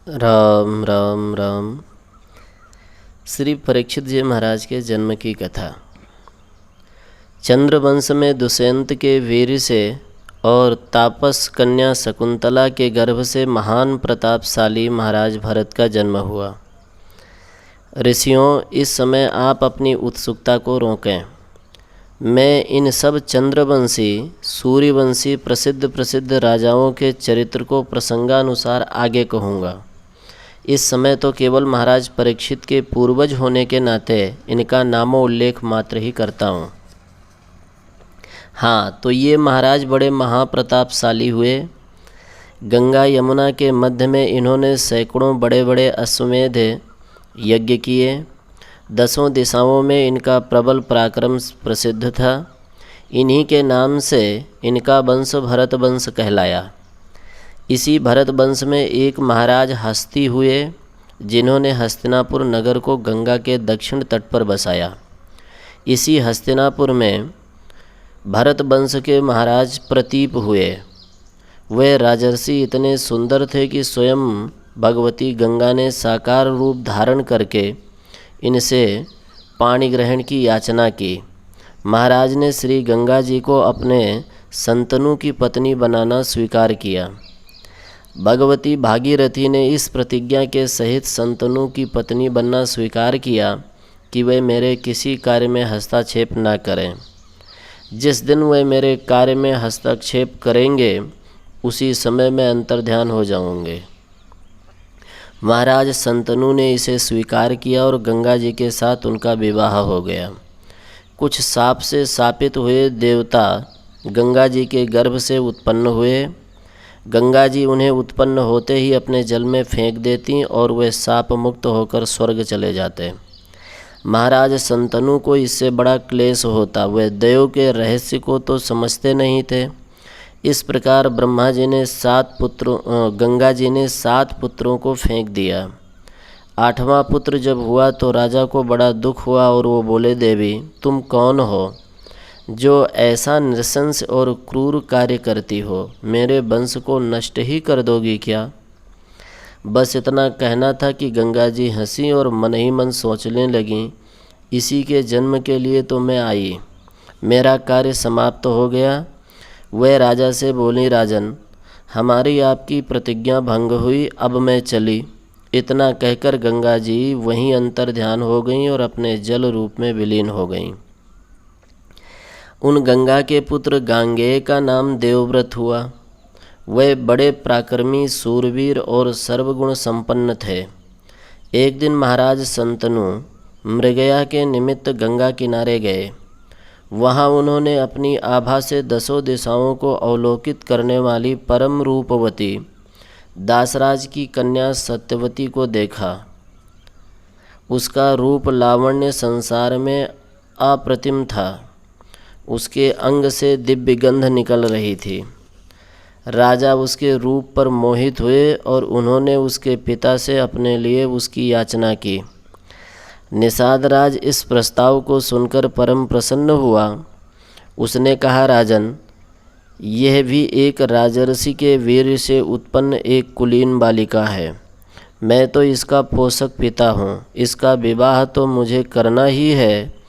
राम राम राम। श्री परीक्षित जी महाराज के जन्म की कथा। चंद्रवंश में दुष्यंत के वीर से और तापस कन्या शकुंतला के गर्भ से महान प्रतापशाली महाराज भरत का जन्म हुआ। ऋषियों, इस समय आप अपनी उत्सुकता को रोकें। मैं इन सब चंद्रवंशी सूर्यवंशी प्रसिद्ध राजाओं के चरित्र को प्रसंगानुसार आगे कहूँगा। इस समय तो केवल महाराज परीक्षित के पूर्वज होने के नाते इनका नामोल्लेख मात्र ही करता हूँ। हाँ, तो ये महाराज बड़े महाप्रतापशाली हुए। गंगा यमुना के मध्य में इन्होंने सैकड़ों बड़े बड़े अश्वमेध यज्ञ किए। 10 दिशाओं में इनका प्रबल पराक्रम प्रसिद्ध था। इन्हीं के नाम से इनका वंश भरत वंश कहलाया। इसी भरत वंश में एक महाराज हस्ती हुए, जिन्होंने हस्तिनापुर नगर को गंगा के दक्षिण तट पर बसाया। इसी हस्तिनापुर में भरत वंश के महाराज प्रतीप हुए। वे राजर्षि इतने सुंदर थे कि स्वयं भगवती गंगा ने साकार रूप धारण करके इनसे पानी ग्रहण की याचना की। महाराज ने श्री गंगा जी को अपने संतनु की पत्नी बनाना स्वीकार किया। भगवती भागीरथी ने इस प्रतिज्ञा के सहित संतनु की पत्नी बनना स्वीकार किया कि वे मेरे किसी कार्य में हस्तक्षेप न करें। जिस दिन वे मेरे कार्य में हस्तक्षेप करेंगे उसी समय मैं अंतर्ध्यान हो जाऊंगे। महाराज संतनु ने इसे स्वीकार किया और गंगा जी के साथ उनका विवाह हो गया। कुछ शाप से शापित हुए देवता गंगा जी के गर्भ से उत्पन्न हुए। गंगा जी उन्हें उत्पन्न होते ही अपने जल में फेंक देती और वे शाप मुक्त होकर स्वर्ग चले जाते। महाराज संतनु को इससे बड़ा क्लेश होता। वे देव के रहस्य को तो समझते नहीं थे। इस प्रकार ब्रह्मा जी ने गंगा जी ने 7 पुत्रों को फेंक दिया। 8वां पुत्र जब हुआ तो राजा को बड़ा दुख हुआ और वो बोले, देवी तुम कौन हो जो ऐसा नृशंस और क्रूर कार्य करती हो? मेरे वंश को नष्ट ही कर दोगी क्या? बस इतना कहना था कि गंगा जी हंसी और मन ही मन सोचने लगीं, इसी के जन्म के लिए तो मैं आई, मेरा कार्य समाप्त हो गया। वह राजा से बोली, राजन हमारी आपकी प्रतिज्ञा भंग हुई, अब मैं चली। इतना कहकर गंगा जी वहीं अंतर्ध्यान हो गईं और अपने जल रूप में विलीन हो गईं। उन गंगा के पुत्र गांगेय का नाम देवव्रत हुआ। वे बड़े पराक्रमी सूरवीर और सर्वगुण संपन्न थे। एक दिन महाराज संतनु मृगया के निमित्त गंगा किनारे गए। वहाँ उन्होंने अपनी आभा से 10 दिशाओं को अवलोकित करने वाली परम रूपवती दासराज की कन्या सत्यवती को देखा। उसका रूप लावण्य संसार में अप्रतिम था। उसके अंग से दिव्य गंध निकल रही थी। राजा उसके रूप पर मोहित हुए और उन्होंने उसके पिता से अपने लिए उसकी याचना की। निषाद राज इस प्रस्ताव को सुनकर परम प्रसन्न हुआ। उसने कहा, राजन यह भी एक राजर्षि के वीर से उत्पन्न एक कुलीन बालिका है। मैं तो इसका पोषक पिता हूँ। इसका विवाह तो मुझे करना ही है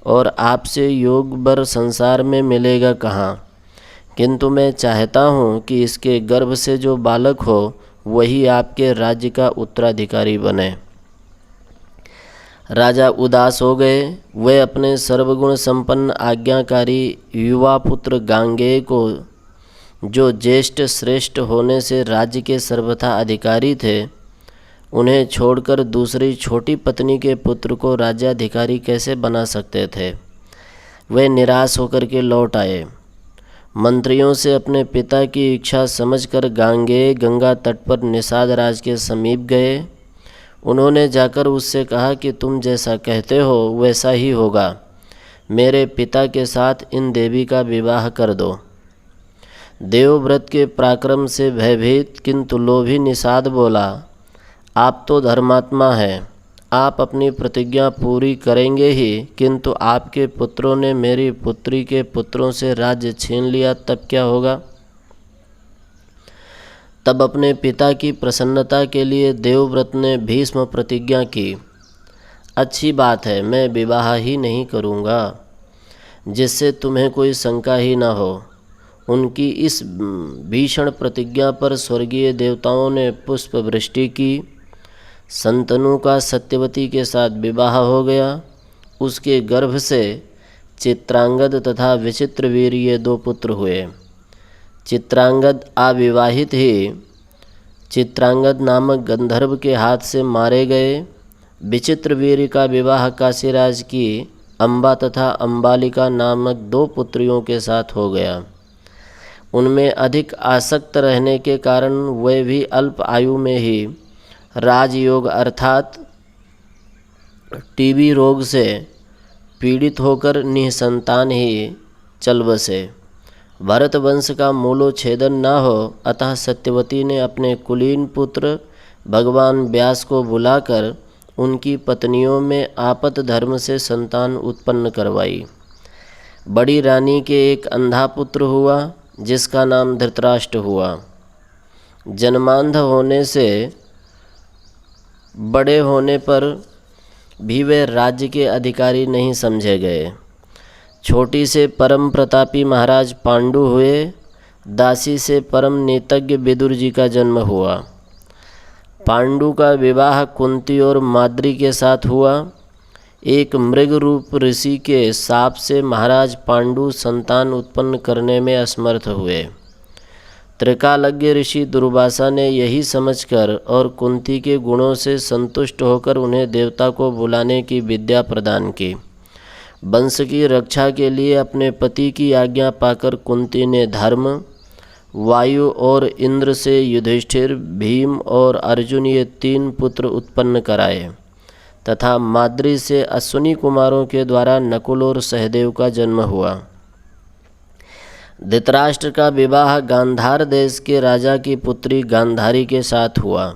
और आपसे योग बर संसार में मिलेगा कहाँ। किंतु मैं चाहता हूँ कि इसके गर्भ से जो बालक हो वही आपके राज्य का उत्तराधिकारी बने। राजा उदास हो गए। वे अपने सर्वगुण संपन्न आज्ञाकारी युवा पुत्र गांगेय को, जो ज्येष्ठ श्रेष्ठ होने से राज्य के सर्वथा अधिकारी थे, उन्हें छोड़कर दूसरी छोटी पत्नी के पुत्र को राज्याधिकारी कैसे बना सकते थे। वे निराश होकर के लौट आए। मंत्रियों से अपने पिता की इच्छा समझकर गांगेय गंगा तट पर निषाद राज के समीप गए। उन्होंने जाकर उससे कहा कि तुम जैसा कहते हो वैसा ही होगा। मेरे पिता के साथ इन देवी का विवाह कर दो। देवव्रत के पराक्रम से भयभीत किंतु लोभी निषाद बोला, आप तो धर्मात्मा हैं, आप अपनी प्रतिज्ञा पूरी करेंगे ही, किंतु आपके पुत्रों ने मेरी पुत्री के पुत्रों से राज्य छीन लिया तब क्या होगा? तब अपने पिता की प्रसन्नता के लिए देवव्रत ने भीष्म प्रतिज्ञा की, अच्छी बात है, मैं विवाह ही नहीं करूँगा, जिससे तुम्हें कोई शंका ही न हो। उनकी इस भीषण प्रतिज्ञा पर स्वर्गीय देवताओं ने पुष्प वृष्टि की। शंतनु का सत्यवती के साथ विवाह हो गया। उसके गर्भ से चित्रांगद तथा विचित्रवीर ये 2 पुत्र हुए। चित्रांगद अविवाहित ही चित्रांगद नामक गंधर्व के हाथ से मारे गए। विचित्रवीर का विवाह काशीराज की अम्बा तथा अम्बालिका नामक 2 पुत्रियों के साथ हो गया। उनमें अधिक आसक्त रहने के कारण वे भी अल्प आयु में ही राजयोग अर्थात टीबी रोग से पीड़ित होकर निःसंतान ही चल बसे। भरत वंश का मूलोच्छेदन न हो, अतः सत्यवती ने अपने कुलीन पुत्र भगवान व्यास को बुलाकर उनकी पत्नियों में आपत धर्म से संतान उत्पन्न करवाई। बड़ी रानी के एक अंधा पुत्र हुआ, जिसका नाम धृतराष्ट्र हुआ। जन्मांध होने से बड़े होने पर भी वे राज्य के अधिकारी नहीं समझे गए। छोटी से परम प्रतापी महाराज पांडु हुए। दासी से परम नेतज्ञ विदुर जी का जन्म हुआ। पांडु का विवाह कुंती और माद्री के साथ हुआ। एक मृग रूप ऋषि के शाप से महाराज पांडु संतान उत्पन्न करने में असमर्थ हुए। त्रिकालज्ञ ऋषि दुर्वासा ने यही समझकर और कुंती के गुणों से संतुष्ट होकर उन्हें देवता को बुलाने की विद्या प्रदान की। वंश की रक्षा के लिए अपने पति की आज्ञा पाकर कुंती ने धर्म, वायु और इंद्र से युधिष्ठिर, भीम और अर्जुन ये 3 पुत्र उत्पन्न कराए तथा माद्री से अश्विनी कुमारों के द्वारा नकुल और सहदेव का जन्म हुआ। धृतराष्ट्र का विवाह गांधार देश के राजा की पुत्री गांधारी के साथ हुआ,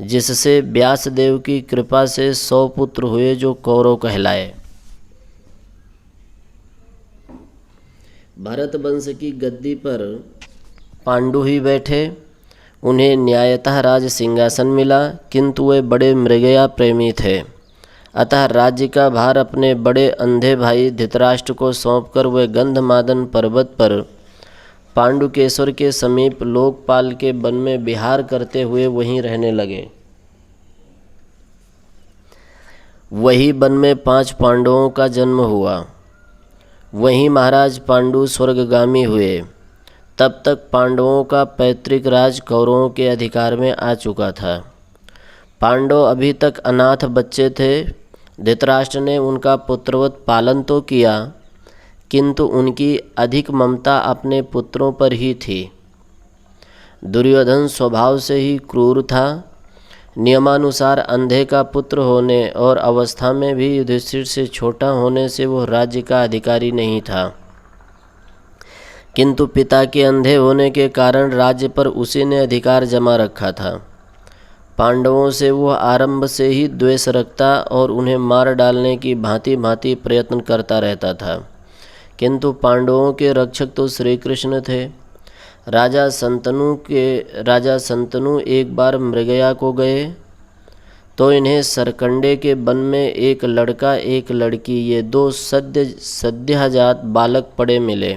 जिससे व्यासदेव की कृपा से 100 पुत्र हुए जो कौरव कहलाए। भरत वंश की गद्दी पर पांडु ही बैठे। उन्हें न्यायतः राज सिंहासन मिला, किंतु वे बड़े मृगया प्रेमी थे। अतः राज्य का भार अपने बड़े अंधे भाई धृतराष्ट्र को सौंपकर वे गंधमादन पर्वत पर पांडुकेश्वर के समीप लोकपाल के वन में विहार करते हुए वहीं रहने लगे। वही वन में 5 पांडवों का जन्म हुआ। वहीं महाराज पांडु स्वर्गगामी हुए। तब तक पांडवों का पैतृक राज कौरवों के अधिकार में आ चुका था। पांडव अभी तक अनाथ बच्चे थे। धृतराष्ट्र ने उनका पुत्रवत पालन तो किया, किंतु उनकी अधिक ममता अपने पुत्रों पर ही थी। दुर्योधन स्वभाव से ही क्रूर था। नियमानुसार अंधे का पुत्र होने और अवस्था में भी युधिष्ठिर से छोटा होने से वो राज्य का अधिकारी नहीं था, किंतु पिता के अंधे होने के कारण राज्य पर उसी ने अधिकार जमा रखा था। पांडवों से वह आरंभ से ही द्वेष रखता और उन्हें मार डालने की भांति भांति प्रयत्न करता रहता था, किंतु पांडवों के रक्षक तो श्री कृष्ण थे। राजा संतनु एक बार मृगया को गए तो इन्हें सरकंडे के वन में एक लड़का एक लड़की ये 2 सद्यजात बालक पड़े मिले।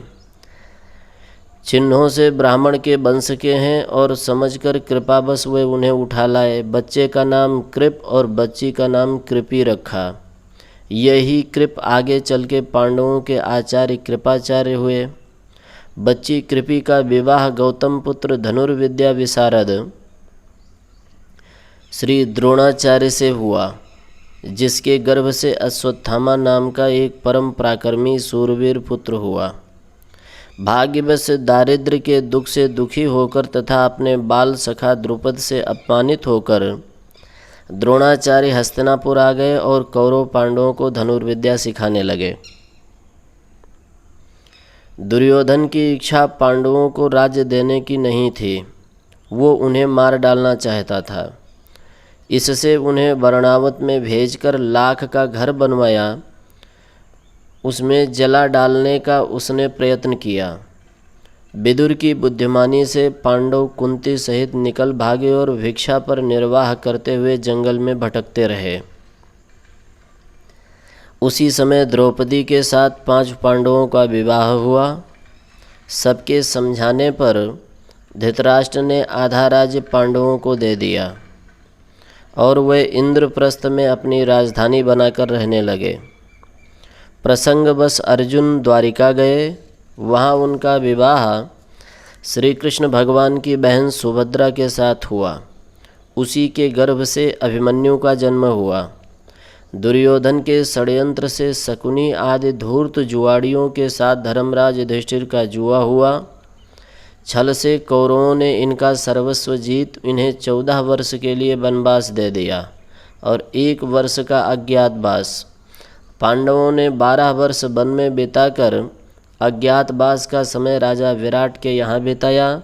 चिन्हों से ब्राह्मण के वंश के हैं और समझकर कृपावश वे उन्हें उठा लाए। बच्चे का नाम कृप और बच्ची का नाम कृपी रखा। यही कृप आगे चल के पांडवों के आचार्य कृपाचार्य हुए। बच्ची कृपी का विवाह गौतम पुत्र धनुर्विद्या विशारद श्री द्रोणाचार्य से हुआ, जिसके गर्भ से अश्वत्थामा नाम का एक परम पराक्रमी सूरवीर पुत्र हुआ। भाग्यवश दारिद्र्य के दुख से दुखी होकर तथा अपने बाल सखा द्रुपद से अपमानित होकर द्रोणाचार्य हस्तिनापुर आ गए और कौरव पांडवों को धनुर्विद्या सिखाने लगे। दुर्योधन की इच्छा पांडवों को राज्य देने की नहीं थी, वो उन्हें मार डालना चाहता था। इससे उन्हें वरणावत में भेजकर लाख का घर बनवाया। उसमें जला डालने का उसने प्रयत्न किया। विदुर की बुद्धिमानी से पांडव कुंती सहित निकल भागे और भिक्षा पर निर्वाह करते हुए जंगल में भटकते रहे। उसी समय द्रौपदी के साथ 5 पांडवों का विवाह हुआ। सबके समझाने पर धृतराष्ट्र ने आधा राज्य पांडवों को दे दिया और वे इंद्रप्रस्थ में अपनी राजधानी बनाकर रहने लगे। प्रसंगवश अर्जुन द्वारिका गए। वहाँ उनका विवाह श्री कृष्ण भगवान की बहन सुभद्रा के साथ हुआ। उसी के गर्भ से अभिमन्यु का जन्म हुआ। दुर्योधन के षड्यंत्र से शकुनी आदि धूर्त जुआड़ियों के साथ धर्मराज युधिष्ठिर का जुआ हुआ। छल से कौरवों ने इनका सर्वस्व जीत इन्हें 14 वर्ष के लिए वनवास दे दिया और 1 वर्ष का अज्ञातवास। पांडवों ने 12 वर्ष वन में बिताकर अज्ञातवास का समय राजा विराट के यहाँ बिताया।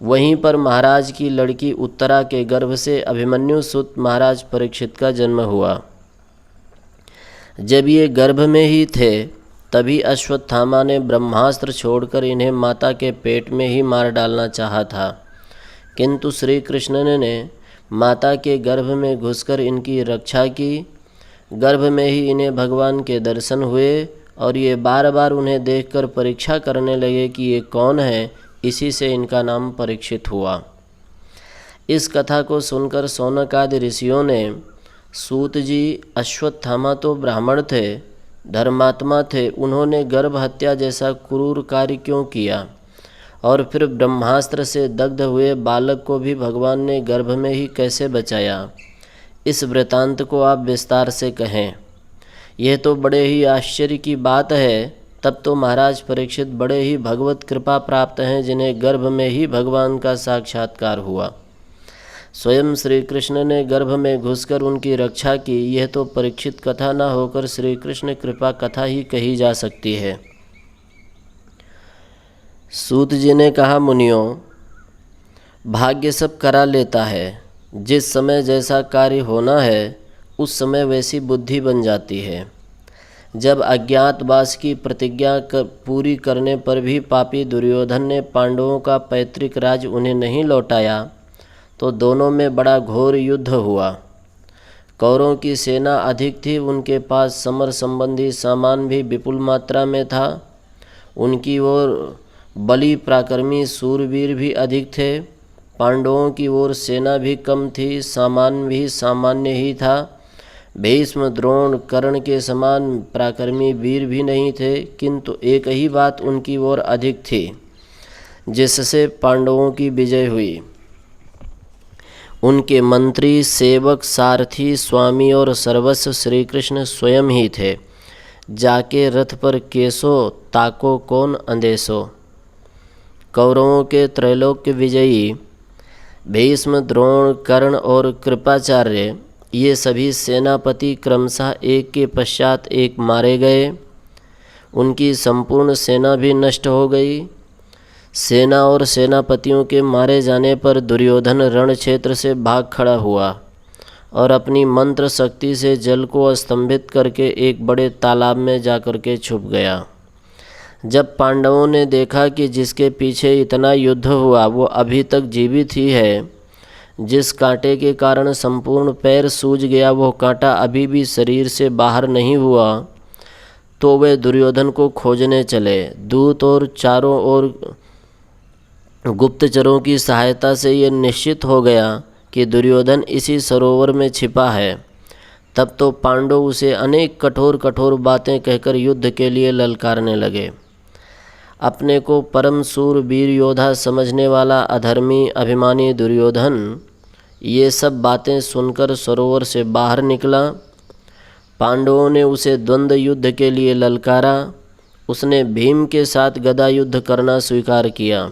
वहीं पर महाराज की लड़की उत्तरा के गर्भ से अभिमन्यु सुत महाराज परीक्षित का जन्म हुआ। जब ये गर्भ में ही थे तभी अश्वत्थामा ने ब्रह्मास्त्र छोड़कर इन्हें माता के पेट में ही मार डालना चाहा था, किंतु श्री कृष्ण ने माता के गर्भ में घुसकर इनकी रक्षा की। गर्भ में ही इन्हें भगवान के दर्शन हुए और ये बार बार उन्हें देखकर परीक्षा करने लगे कि ये कौन है। इसी से इनका नाम परीक्षित हुआ। इस कथा को सुनकर शौनक आदि ऋषियों ने, सूत जी, अश्वत्थामा तो ब्राह्मण थे, धर्मात्मा थे, उन्होंने गर्भ हत्या जैसा क्रूर कार्य क्यों किया? और फिर ब्रह्मास्त्र से दग्ध हुए बालक को भी भगवान ने गर्भ में ही कैसे बचाया? इस वृतांत को आप विस्तार से कहें। यह तो बड़े ही आश्चर्य की बात है। तब तो महाराज परीक्षित बड़े ही भगवत कृपा प्राप्त हैं, जिन्हें गर्भ में ही भगवान का साक्षात्कार हुआ। स्वयं श्री कृष्ण ने गर्भ में घुसकर उनकी रक्षा की। यह तो परीक्षित कथा न होकर श्री कृष्ण कृपा कथा ही कही जा सकती है। सूत जी ने कहा, मुनियों, भाग्य सब करा लेता है। जिस समय जैसा कार्य होना है उस समय वैसी बुद्धि बन जाती है। जब अज्ञातवास की प्रतिज्ञा पूरी करने पर भी पापी दुर्योधन ने पांडवों का पैतृक राज उन्हें नहीं लौटाया तो दोनों में बड़ा घोर युद्ध हुआ। कौरवों की सेना अधिक थी, उनके पास समर संबंधी सामान भी विपुल मात्रा में था। उनकी ओर बलि पराक्रमी सूरवीर भी अधिक थे। पांडवों की ओर सेना भी कम थी, सामान भी सामान्य ही था। भीष्म, द्रोण, कर्ण के समान पराक्रमी वीर भी नहीं थे, किंतु एक ही बात उनकी ओर अधिक थी जिससे पांडवों की विजय हुई। उनके मंत्री, सेवक, सारथी, स्वामी और सर्वस्व श्री कृष्ण स्वयं ही थे। जाके रथ पर केसो, ताको कौन अंदेशो। कौरवों के त्रैलोक्य विजयी भीष्म, द्रोण, कर्ण और कृपाचार्य, ये सभी सेनापति क्रमशः एक के पश्चात एक मारे गए। उनकी संपूर्ण सेना भी नष्ट हो गई। सेना और सेनापतियों के मारे जाने पर दुर्योधन रण क्षेत्र से भाग खड़ा हुआ और अपनी मंत्र शक्ति से जल को स्तंभित करके एक बड़े तालाब में जाकर के छुप गया। जब पांडवों ने देखा कि जिसके पीछे इतना युद्ध हुआ वो अभी तक जीवित ही है, जिस कांटे के कारण संपूर्ण पैर सूज गया वो कांटा अभी भी शरीर से बाहर नहीं हुआ, तो वे दुर्योधन को खोजने चले। दूत और चारों ओर गुप्तचरों की सहायता से ये निश्चित हो गया कि दुर्योधन इसी सरोवर में छिपा है। तब तो पांडव उसे अनेक कठोर कठोर बातें कहकर युद्ध के लिए ललकारने लगे। अपने को परम सूर वीर योद्धा समझने वाला अधर्मी अभिमानी दुर्योधन ये सब बातें सुनकर सरोवर से बाहर निकला। पांडवों ने उसे द्वंद्व युद्ध के लिए ललकारा। उसने भीम के साथ गदा युद्ध करना स्वीकार किया।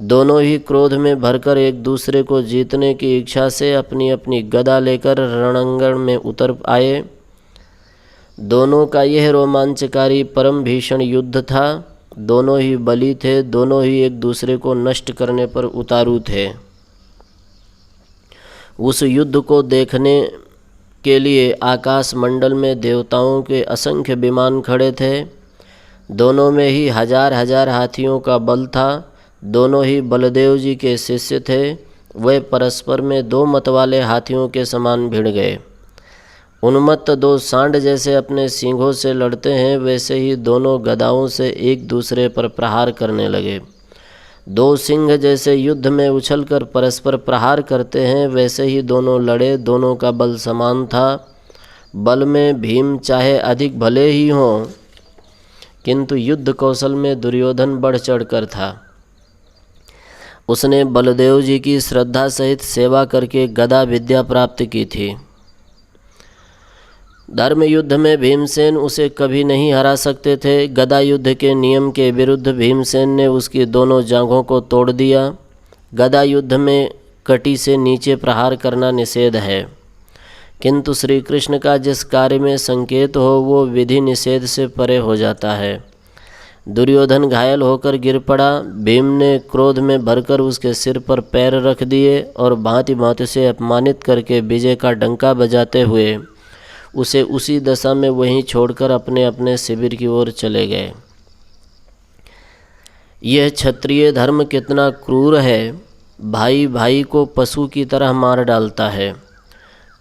दोनों ही क्रोध में भरकर एक दूसरे को जीतने की इच्छा से अपनी अपनी गदा लेकर रणंगण में उतर आए। दोनों का यह रोमांचकारी परम भीषण युद्ध था। दोनों ही बली थे, दोनों ही एक दूसरे को नष्ट करने पर उतारू थे। उस युद्ध को देखने के लिए आकाश मंडल में देवताओं के असंख्य विमान खड़े थे। दोनों में ही हजार हजार हाथियों का बल था। दोनों ही बलदेव जी के शिष्य थे। वे परस्पर में दो मतवाले हाथियों के समान भिड़ गए। उन्मत्त दो सांड जैसे अपने सींगों से लड़ते हैं, वैसे ही दोनों गदाओं से एक दूसरे पर प्रहार करने लगे। दो सिंह जैसे युद्ध में उछलकर परस्पर प्रहार करते हैं, वैसे ही दोनों लड़े। दोनों का बल समान था। बल में भीम चाहे अधिक भले ही हों, किंतु युद्ध कौशल में दुर्योधन बढ़ चढ़कर था। उसने बलदेव जी की श्रद्धा सहित सेवा करके गदा विद्या प्राप्त की थी। धर्म युद्ध में भीमसेन उसे कभी नहीं हरा सकते थे। गदा युद्ध के नियम के विरुद्ध भीमसेन ने उसकी दोनों जांघों को तोड़ दिया। गदा युद्ध में कटी से नीचे प्रहार करना निषेध है, किंतु श्री कृष्ण का जिस कार्य में संकेत हो वो विधि निषेध से परे हो जाता है। दुर्योधन घायल होकर गिर पड़ा। भीम ने क्रोध में भरकर उसके सिर पर पैर रख दिए और भांति भांति से अपमानित करके विजय का डंका बजाते हुए उसे उसी दशा में वहीं छोड़कर अपने अपने शिविर की ओर चले गए। यह क्षत्रिय धर्म कितना क्रूर है। भाई भाई को पशु की तरह मार डालता है।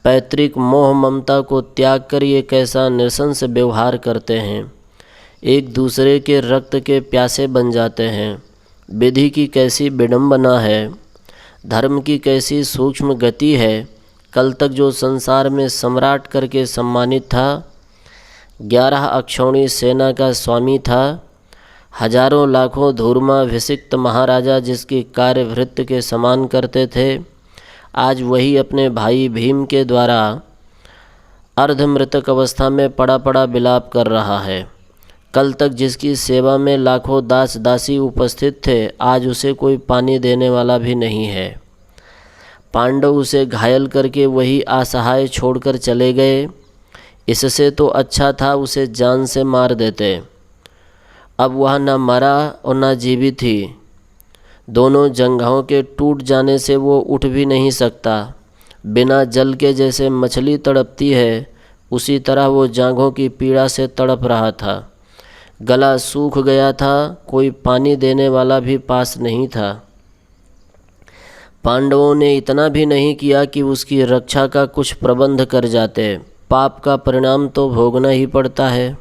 पैतृक मोह ममता को त्याग कर ये कैसा नृशंस व्यवहार करते हैं। एक दूसरे के रक्त के प्यासे बन जाते हैं। विधि की कैसी विडंबना है। धर्म की कैसी सूक्ष्म गति है। कल तक जो संसार में सम्राट करके सम्मानित था, 11 अक्षौणी सेना का स्वामी था, हजारों लाखों धूर्माभिषिक्त महाराजा जिसकी कार्यवृत्ति के समान करते थे, आज वही अपने भाई भीम के द्वारा अर्धमृतक अवस्था में पड़ा पड़ा विलाप कर रहा है। कल तक जिसकी सेवा में लाखों दास दासी उपस्थित थे, आज उसे कोई पानी देने वाला भी नहीं है। पांडव उसे घायल करके वही असहाय छोड़कर चले गए। इससे तो अच्छा था उसे जान से मार देते। अब वह न मरा और न जीवित ही। दोनों जंघों के टूट जाने से वो उठ भी नहीं सकता। बिना जल के जैसे मछली तड़पती है, उसी तरह वो जांघों की पीड़ा से तड़प रहा था। गला सूख गया था। कोई पानी देने वाला भी पास नहीं था। पांडवों ने इतना भी नहीं किया कि उसकी रक्षा का कुछ प्रबंध कर जाते। पाप का परिणाम तो भोगना ही पड़ता है।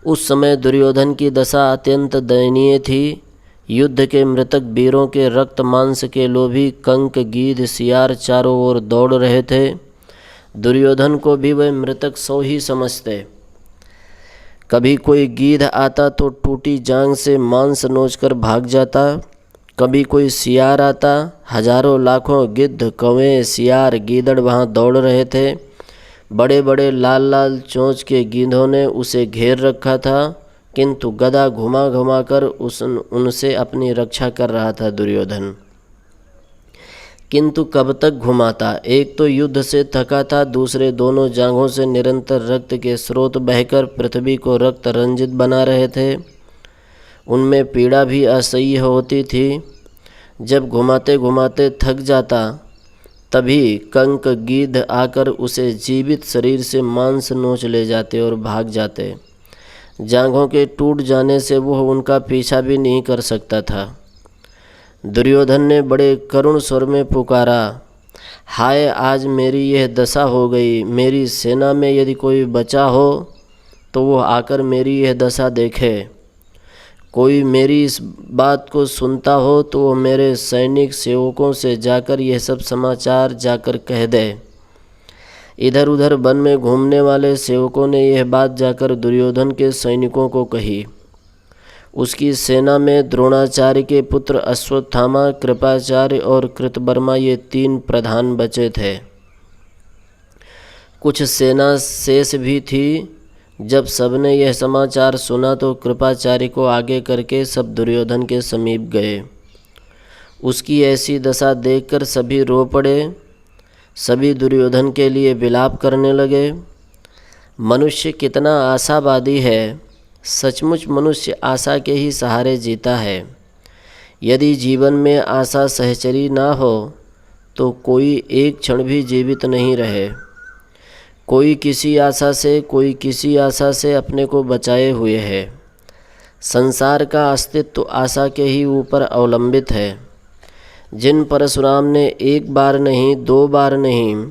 उस समय दुर्योधन की दशा अत्यंत दयनीय थी। युद्ध के मृतक वीरों के रक्त मांस के लोभी कंक गीध सियार चारों ओर दौड़ रहे थे। दुर्योधन को भी वह मृतक सौ ही समझते। कभी कोई गीध आता तो टूटी जांघ से मांस नोचकर भाग जाता। कभी कोई सियार आता। हजारों लाखों गिद्ध कौवे सियार गीदड़ वहाँ दौड़ रहे थे। बड़े बड़े लाल लाल चोंच के गीधों ने उसे घेर रखा था, किंतु गदा घुमा घुमा कर उनसे अपनी रक्षा कर रहा था दुर्योधन। किंतु कब तक घुमाता। एक तो युद्ध से थका था, दूसरे दोनों जांघों से निरंतर रक्त के स्रोत बहकर पृथ्वी को रक्त रंजित बना रहे थे। उनमें पीड़ा भी असह्य होती थी। जब घुमाते घुमाते थक जाता, तभी कंक गीध आकर उसे जीवित शरीर से मांस नोच ले जाते और भाग जाते। जांघों के टूट जाने से वह उनका पीछा भी नहीं कर सकता था। दुर्योधन ने बड़े करुण स्वर में पुकारा, हाय आज मेरी यह दशा हो गई। मेरी सेना में यदि कोई बचा हो तो वो आकर मेरी यह दशा देखे। कोई मेरी इस बात को सुनता हो तो वो मेरे सैनिक सेवकों से जाकर यह सब समाचार जाकर कह दे। इधर उधर वन में घूमने वाले सेवकों ने यह बात जाकर दुर्योधन के सैनिकों को कही। उसकी सेना में द्रोणाचार्य के पुत्र अश्वत्थामा, कृपाचार्य और कृतवर्मा ये 3 प्रधान बचे थे। कुछ सेना शेष भी थी। जब सबने यह समाचार सुना तो कृपाचार्य को आगे करके सब दुर्योधन के समीप गए। उसकी ऐसी दशा देखकर सभी रो पड़े। सभी दुर्योधन के लिए विलाप करने लगे। मनुष्य कितना आशावादी है। सचमुच मनुष्य आशा के ही सहारे जीता है। यदि जीवन में आशा सहचरी ना हो तो कोई एक क्षण भी जीवित नहीं रहे। कोई किसी आशा से अपने को बचाए हुए है। संसार का अस्तित्व आशा के ही ऊपर अवलंबित है। जिन परशुराम ने एक बार नहीं, 2 बार नहीं,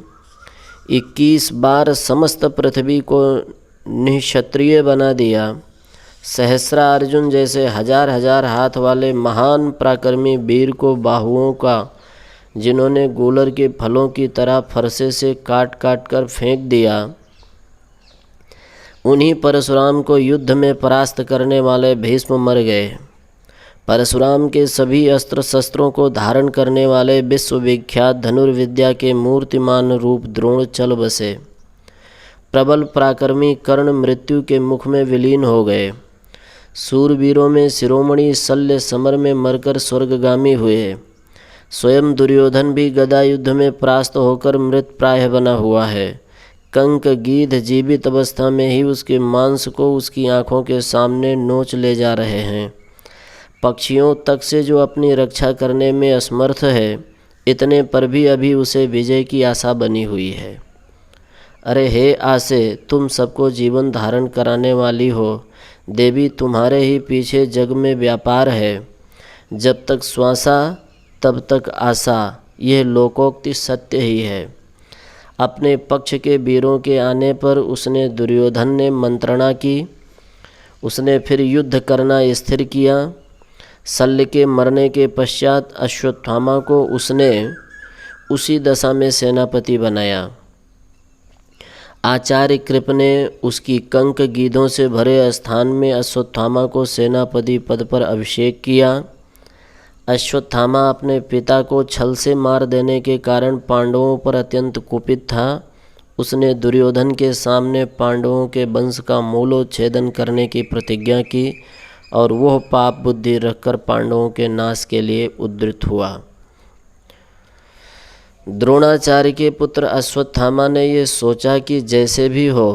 21 बार समस्त पृथ्वी को निक्षत्रिय बना दिया, सहस्रा अर्जुन जैसे हजार हजार हाथ वाले महान पराक्रमी वीर को बाहुओं का, जिन्होंने गूलर के फलों की तरह फरसे से काट काट कर फेंक दिया, उन्हीं परशुराम को युद्ध में परास्त करने वाले भीष्म मर गए। परशुराम के सभी अस्त्र शस्त्रों को धारण करने वाले विश्वविख्यात धनुर्विद्या के मूर्तिमान रूप द्रोण चल बसे। प्रबल पराक्रमी कर्ण मृत्यु के मुख में विलीन हो गए। सूरवीरों में शिरोमणि शल्य समर में मरकर स्वर्गगामी हुए। स्वयं दुर्योधन भी गदा युद्ध में परास्त होकर मृत प्राय बना हुआ है। कंक गीध जीवित अवस्था में ही उसके मांस को उसकी आंखों के सामने नोच ले जा रहे हैं। पक्षियों तक से जो अपनी रक्षा करने में असमर्थ है, इतने पर भी अभी उसे विजय की आशा बनी हुई है। अरे हे आसे, तुम सबको जीवन धारण कराने वाली हो देवी, तुम्हारे ही पीछे जग में व्यापार है। जब तक श्वासा तब तक आशा, यह लोकोक्ति सत्य ही है। अपने पक्ष के वीरों के आने पर उसने दुर्योधन ने मंत्रणा की। उसने फिर युद्ध करना स्थिर किया। शल्य के मरने के पश्चात अश्वत्थामा को उसने उसी दशा में सेनापति बनाया। आचार्य कृप ने उसकी कंक गीधों से भरे स्थान में अश्वत्थामा को सेनापति पद पर अभिषेक किया। अश्वत्थामा अपने पिता को छल से मार देने के कारण पांडवों पर अत्यंत कुपित था। उसने दुर्योधन के सामने पांडवों के वंश का मूलोच्छेदन करने की प्रतिज्ञा की और वह पाप बुद्धि रखकर पांडवों के नाश के लिए उद्यत हुआ। द्रोणाचार्य के पुत्र अश्वत्थामा ने ये सोचा कि जैसे भी हो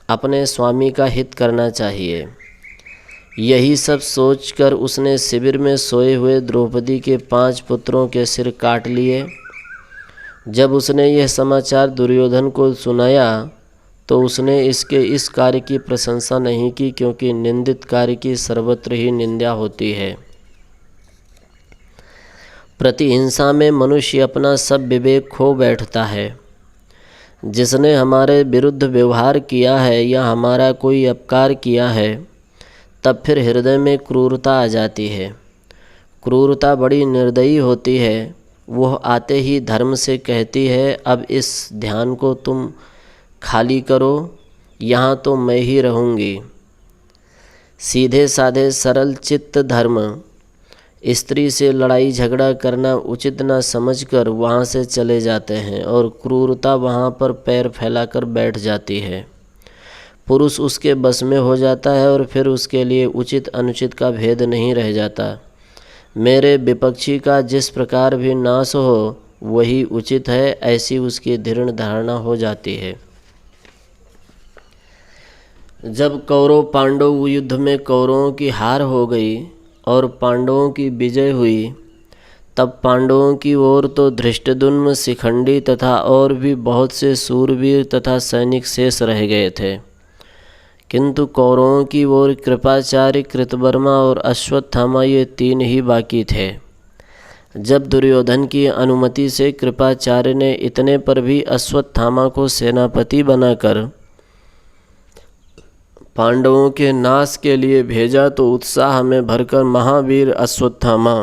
अपने स्वामी का हित करना चाहिए। यही सब सोचकर उसने शिविर में सोए हुए द्रौपदी के 5 पुत्रों के सिर काट लिए। जब उसने यह समाचार दुर्योधन को सुनाया तो उसने इसके इस कार्य की प्रशंसा नहीं की, क्योंकि निंदित कार्य की सर्वत्र ही निंदा होती है। प्रतिहिंसा में मनुष्य अपना सब विवेक खो बैठता है। जिसने हमारे विरुद्ध व्यवहार किया है या हमारा कोई अपकार किया है, तब फिर हृदय में क्रूरता आ जाती है। क्रूरता बड़ी निर्दयी होती है। वह आते ही धर्म से कहती है, अब इस ध्यान को तुम खाली करो, यहाँ तो मैं ही रहूँगी। सीधे साधे सरल चित्त धर्म स्त्री से लड़ाई झगड़ा करना उचित न समझकर वहाँ से चले जाते हैं और क्रूरता वहाँ पर पैर फैलाकर बैठ जाती है। पुरुष उसके बस में हो जाता है और फिर उसके लिए उचित अनुचित का भेद नहीं रह जाता। मेरे विपक्षी का जिस प्रकार भी नाश हो वही उचित है, ऐसी उसकी दृढ़ धारणा हो जाती है। जब कौरव पांडव युद्ध में कौरवों की हार हो गई और पांडवों की विजय हुई, तब पांडवों की ओर तो धृष्टद्युम्न, शिखंडी तथा और भी बहुत से सूरवीर तथा सैनिक शेष रह गए थे, किंतु कौरवों की ओर कृपाचार्य, कृतवर्मा और अश्वत्थामा ये 3 ही बाकी थे। जब दुर्योधन की अनुमति से कृपाचार्य ने इतने पर भी अश्वत्थामा को सेनापति बनाकर पांडवों के नाश के लिए भेजा, तो उत्साह में भरकर महावीर अश्वत्थामा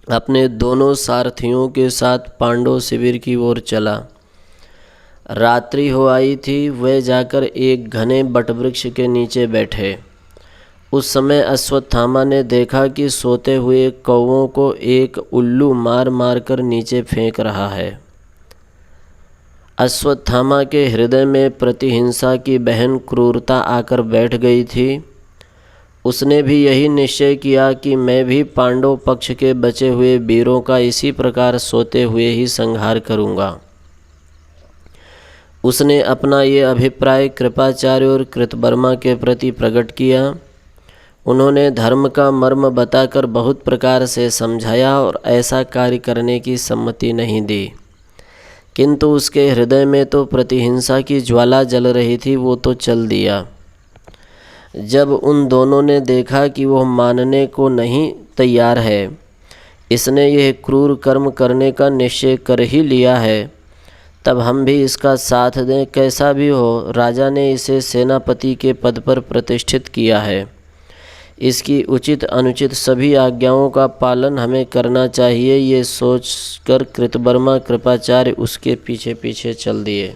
अपने दोनों सारथियों के साथ पांडव शिविर की ओर चला। रात्रि हो आई थी। वे जाकर एक घने बटवृक्ष के नीचे बैठे। उस समय अश्वत्थामा ने देखा कि सोते हुए कौवों को एक उल्लू मार मार कर नीचे फेंक रहा है। अश्वत्थामा के हृदय में प्रतिहिंसा की बहन क्रूरता आकर बैठ गई थी। उसने भी यही निश्चय किया कि मैं भी पांडव पक्ष के बचे हुए वीरों का इसी प्रकार सोते हुए ही संहार करूँगा। उसने अपना ये अभिप्राय कृपाचार्य और कृतवर्मा के प्रति प्रकट किया। उन्होंने धर्म का मर्म बताकर बहुत प्रकार से समझाया और ऐसा कार्य करने की सम्मति नहीं दी, किंतु उसके हृदय में तो प्रतिहिंसा की ज्वाला जल रही थी, वो तो चल दिया। जब उन दोनों ने देखा कि वह मानने को नहीं तैयार है, इसने यह क्रूर कर्म करने का निश्चय कर ही लिया है, तब हम भी इसका साथ दें। कैसा भी हो, राजा ने इसे सेनापति के पद पर प्रतिष्ठित किया है। इसकी उचित अनुचित सभी आज्ञाओं का पालन हमें करना चाहिए। ये सोचकर कृतवर्मा कृपाचार्य उसके पीछे पीछे चल दिए।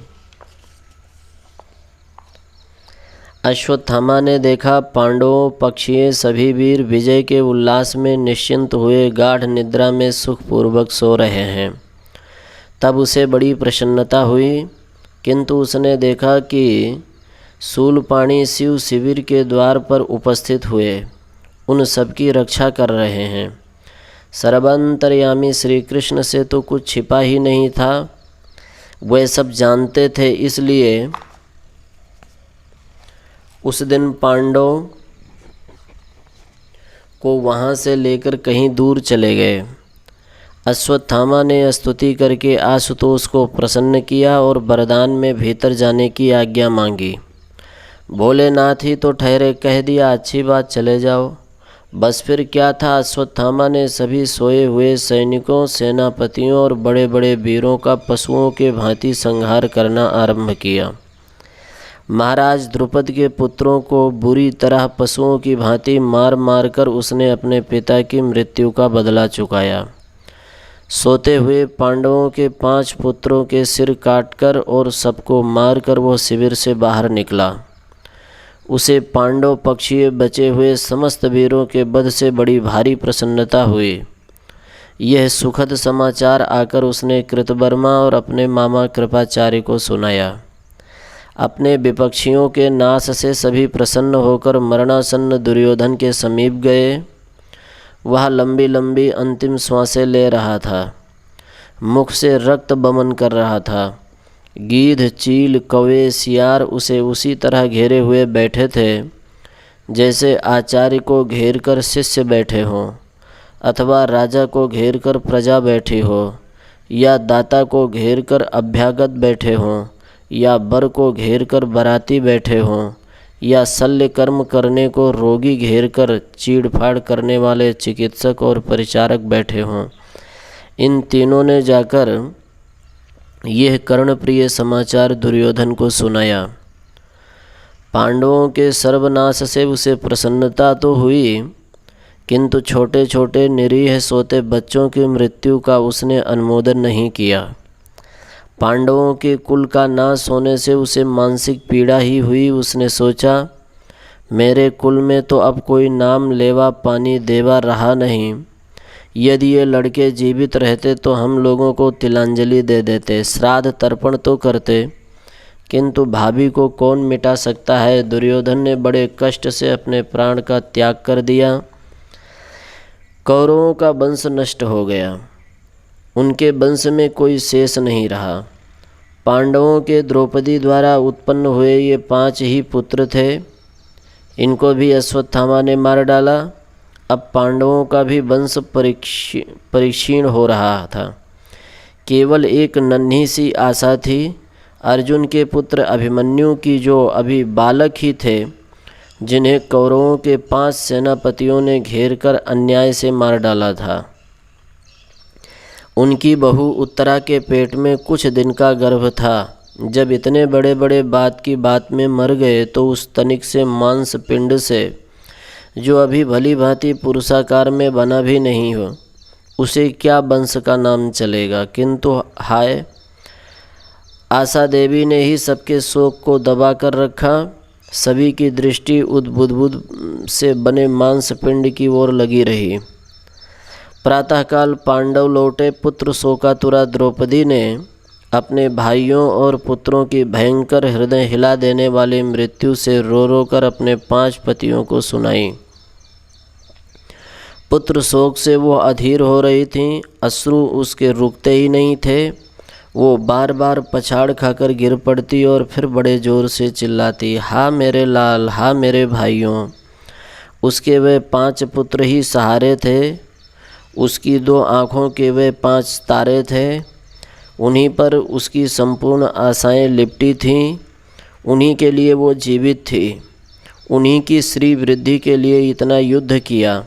अश्वत्थामा ने देखा पांडवों पक्षीय सभी वीर विजय के उल्लास में निश्चिंत हुए गाढ़ निद्रा में सुखपूर्वक सो रहे हैं। तब उसे बड़ी प्रसन्नता हुई, किंतु उसने देखा कि शूलपाणी शिव शिविर के द्वार पर उपस्थित हुए उन सबकी रक्षा कर रहे हैं। सर्वांतर्यामी श्री कृष्ण से तो कुछ छिपा ही नहीं था, वे सब जानते थे। इसलिए उस दिन पांडव को वहाँ से लेकर कहीं दूर चले गए। अश्वत्थामा ने स्तुति करके आशुतोष को प्रसन्न किया और वरदान में भीतर जाने की आज्ञा मांगी। भोलेनाथ ही तो ठहरे, कह दिया अच्छी बात, चले जाओ। बस फिर क्या था, अश्वत्थामा ने सभी सोए हुए सैनिकों, सेनापतियों और बड़े बड़े वीरों का पशुओं के भांति संहार करना आरंभ किया। महाराज द्रुपद के पुत्रों को बुरी तरह पशुओं की भांति मार मार कर उसने अपने पिता की मृत्यु का बदला चुकाया। सोते हुए पांडवों के 5 पुत्रों के सिर काटकर और सबको मारकर वह शिविर से बाहर निकला। उसे पांडव पक्षीय बचे हुए समस्त वीरों के वध से बड़ी भारी प्रसन्नता हुई। यह सुखद समाचार आकर उसने कृतवर्मा और अपने मामा कृपाचार्य को सुनाया। अपने विपक्षियों के नाश से सभी प्रसन्न होकर मरणासन्न दुर्योधन के समीप गए। वह लंबी लंबी अंतिम श्वासें ले रहा था, मुख से रक्त बमन कर रहा था। गीध, चील, कौवे, सियार उसे उसी तरह घेरे हुए बैठे थे जैसे आचार्य को घेर कर शिष्य बैठे हों, अथवा राजा को घेर कर प्रजा बैठी हो, या दाता को घेर कर अभ्यागत बैठे हों, या बर को घेर कर बराती बैठे हों, या शल्य कर्म करने को रोगी घेर कर चीड़फाड़ करने वाले चिकित्सक और परिचारक बैठे हों। इन तीनों ने जाकर यह कर्णप्रिय समाचार दुर्योधन को सुनाया। पांडवों के सर्वनाश से उसे प्रसन्नता तो हुई, किंतु छोटे छोटे निरीह सोते बच्चों की मृत्यु का उसने अनुमोदन नहीं किया। पांडवों के कुल का नाश होने से उसे मानसिक पीड़ा ही हुई। उसने सोचा, मेरे कुल में तो अब कोई नाम लेवा पानी देवा रहा नहीं। यदि ये लड़के जीवित रहते तो हम लोगों को तिलांजलि दे देते, श्राद्ध तर्पण तो करते, किंतु भाभी को कौन मिटा सकता है। दुर्योधन ने बड़े कष्ट से अपने प्राण का त्याग कर दिया। कौरवों का वंश नष्ट हो गया, उनके वंश में कोई शेष नहीं रहा। पांडवों के द्रौपदी द्वारा उत्पन्न हुए ये 5 ही पुत्र थे, इनको भी अश्वत्थामा ने मार डाला। अब पांडवों का भी वंश परिक्षीण हो रहा था। केवल एक नन्ही सी आशा थी, अर्जुन के पुत्र अभिमन्यु की, जो अभी बालक ही थे, जिन्हें कौरवों के 5 सेनापतियों ने घेर कर अन्याय से मार डाला था। उनकी बहू उत्तरा के पेट में कुछ दिन का गर्भ था। जब इतने बड़े बड़े बात की बात में मर गए तो उस तनिक से मांस पिंड से, जो अभी भली भांति पुरुषाकार में बना भी नहीं हो, उसे क्या वंश का नाम चलेगा। किंतु हाय, आशा देवी ने ही सबके शोक को दबा कर रखा। सभी की दृष्टि उद्बुद्बुद से बने मांस पिंड की ओर लगी रही। प्रातःकाल पांडव लौटे। पुत्र शोकातुरा द्रौपदी ने अपने भाइयों और पुत्रों की भयंकर हृदय हिला देने वाली मृत्यु से रो रो कर अपने 5 पतियों को सुनाई। पुत्र शोक से वो अधीर हो रही थीं, अश्रु उसके रुकते ही नहीं थे। वो बार बार पछाड़ खाकर गिर पड़ती और फिर बड़े जोर से चिल्लाती, हा मेरे लाल, हा मेरे भाइयों। उसके वे 5 पुत्र ही सहारे थे, उसकी 2 आँखों के वे 5 तारे थे, उन्हीं पर उसकी संपूर्ण आशाएं लिपटी थीं, उन्हीं के लिए वो जीवित थी। उन्हीं की श्री वृद्धि के लिए इतना युद्ध किया,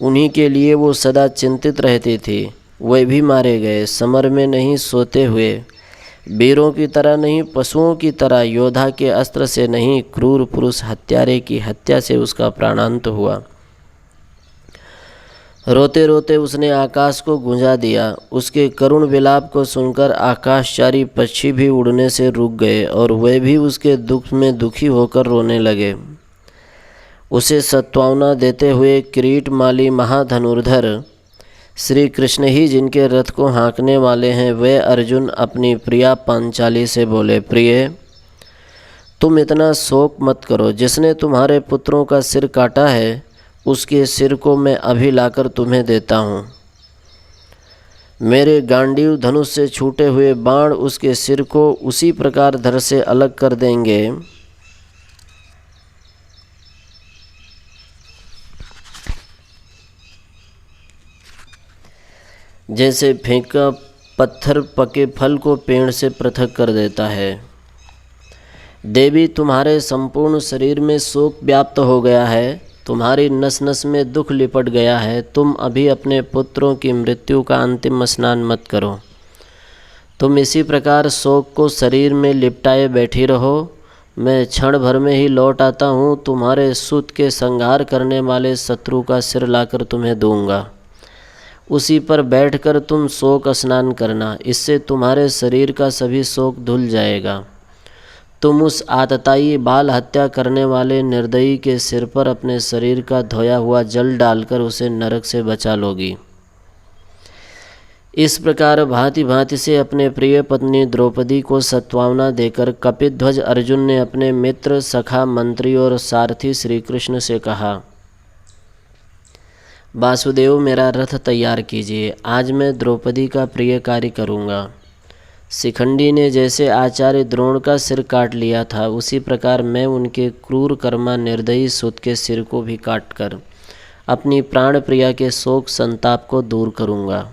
उन्हीं के लिए वो सदा चिंतित रहते थे। वे भी मारे गए, समर में नहीं सोते हुए, वीरों की तरह नहीं, पशुओं की तरह, योद्धा के अस्त्र से नहीं, क्रूर पुरुष हत्यारे की हत्या से उसका प्राणांत हुआ। रोते रोते उसने आकाश को गूंजा दिया। उसके करुण विलाप को सुनकर आकाशचारी पक्षी भी उड़ने से रुक गए और वे भी उसके दुख में दुखी होकर रोने लगे। उसे सत्वावना देते हुए किरीट माली महाधनुर्धर श्री कृष्ण ही जिनके रथ को हाँकने वाले हैं, वे अर्जुन अपनी प्रिया पांचाली से बोले, प्रिय, तुम इतना शोक मत करो। जिसने तुम्हारे पुत्रों का सिर काटा है, उसके सिर को मैं अभी लाकर तुम्हें देता हूँ। मेरे गांडीव धनुष से छूटे हुए बाण उसके सिर को उसी प्रकार धड़ से अलग कर देंगे जैसे फेंका पत्थर पके फल को पेड़ से पृथक कर देता है। देवी, तुम्हारे संपूर्ण शरीर में शोक व्याप्त हो गया है, तुम्हारी नस नस में दुख लिपट गया है। तुम अभी अपने पुत्रों की मृत्यु का अंतिम स्नान मत करो। तुम इसी प्रकार शोक को शरीर में लिपटाए बैठी रहो। मैं क्षण भर में ही लौट आता हूँ। तुम्हारे सुत के संहार करने वाले शत्रु का सिर लाकर तुम्हें दूंगा। उसी पर बैठकर तुम शोक स्नान करना, इससे तुम्हारे शरीर का सभी शोक धुल जाएगा। तुम उस आतताई बाल हत्या करने वाले निर्दयी के सिर पर अपने शरीर का धोया हुआ जल डालकर उसे नरक से बचा लोगी। इस प्रकार भांति भांति से अपने प्रिय पत्नी द्रौपदी को सत्वावना देकर कपिध्वज अर्जुन ने अपने मित्र, सखा, मंत्री और सारथी श्री कृष्ण से कहा, वासुदेव, मेरा रथ तैयार कीजिए। आज मैं द्रौपदी का प्रिय कार्य करूँगा। शिखंडी ने जैसे आचार्य द्रोण का सिर काट लिया था, उसी प्रकार मैं उनके क्रूर कर्मा निर्दयी सुत के सिर को भी काटकर अपनी प्राण प्रिया के शोक संताप को दूर करूँगा।